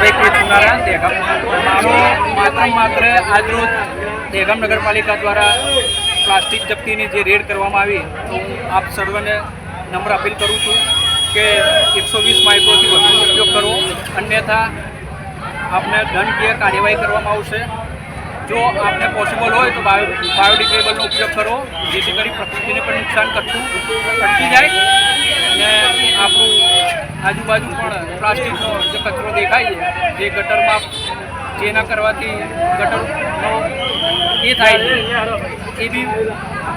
ભાઈ કે ચુનારા દહેગામ. મારો માત્ર આજરોજ દહેગામ નગરપાલિકા દ્વારા પ્લાસ્ટિક જપ્તીની જે રેડ કરવામાં આવી, તો હું આપ સર્વને નમ્ર અપીલ કરું છું કે 120 માઇક્રોથી વધુ ઉપયોગ કરો, અન્યથા આપને દંડનીય કાર્યવાહી કરવામાં આવશે. જો આપને પોસિબલ હોય તો બાયોડિગ્રેડેબલનો ઉપયોગ કરો, જેથી કરી પ્રકૃતિને પણ નુકસાન કરતું અટકી જાય અને આપણું આજુબાજુ પણ પ્લાસ્ટિકનો જે કચરો દેખાય છે, જે ગટરમાં જેના કરવાથી ગટરનો એ થાય છે, એ બી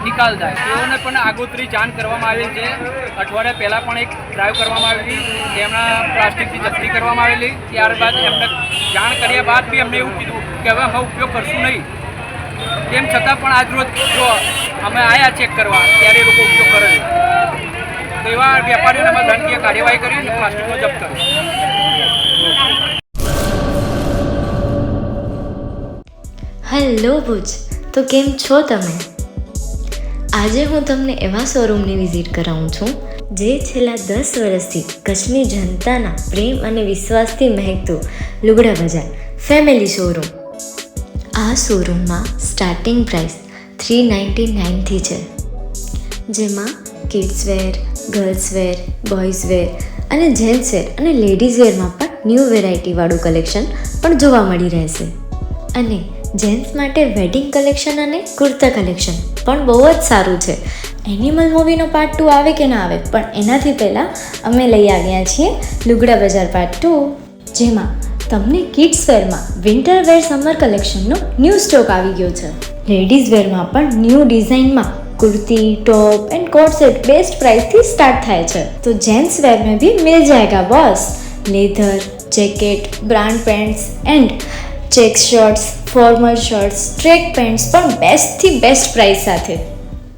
નિકાલ થાય. તેઓને પણ આગોતરી જાણ કરવામાં આવેલી છે. અઠવાડિયા પહેલાં પણ એક ડ્રાઈવ કરવામાં આવેલી, તેમના પ્લાસ્ટિકની જપ્તી કરવામાં આવેલી. ત્યારબાદ એમને જાણ કર્યા બાદ બી અમને એવું કીધું કે હવે અમે ઉપયોગ કરશું નહીં. તેમ છતાં પણ આજરોજ જો અમે આવ્યા ચેક કરવા ત્યારે એ લોકો ઉપયોગ કરે છે. તો એવા વેપારીઓને અમે દંડનીય કાર્યવાહી કરી અને પ્લાસ્ટિકનો જપ્ત કર્યો. હેલો ભુજ, તો કેમ છો તમે? આજે હું તમને એવા શોરૂમની વિઝિટ કરાવું છું જે છેલ્લા 10 વર્ષથી કચ્છની જનતાના પ્રેમ અને વિશ્વાસથી મહેકતું લુગડા બજાર ફેમિલી શોરૂમ. આ શોરૂમમાં સ્ટાર્ટિંગ પ્રાઇસ 399થી છે, જેમાં kids wear, girls wear, boys wear અને જેન્ટ્સ વેર અને લેડીઝ વેરમાં પણ ન્યૂ વેરાયટીવાળું કલેક્શન પણ જોવા મળી રહેશે. અને જેન્ટ્સ માટે વેડિંગ કલેક્શન અને કુર્તા કલેક્શન પણ બહુ જ સારું છે. એનિમલ મૂવીનો પાર્ટ 2 આવે કે ના આવે, પણ એનાથી પહેલાં અમે લઈ આવ્યા છીએ લુગડા બજાર પાર્ટ 2, જેમાં તમને કિડ્સ વેરમાં વિન્ટર વેર સમર કલેક્શનનો ન્યૂ સ્ટોક આવી ગયો છે. લેડીઝ વેરમાં પણ ન્યૂ ડિઝાઇનમાં kurti, top and coat set best price थी स्टार्ट થાય છે. तो जेंट्स वेयर में भी मिल जाएगा boss. Leather, jacket, brand pants and check shirts, formal shirts, track pants પણ બેસ્ટથી બેસ્ટ પ્રાઇસ સાથે.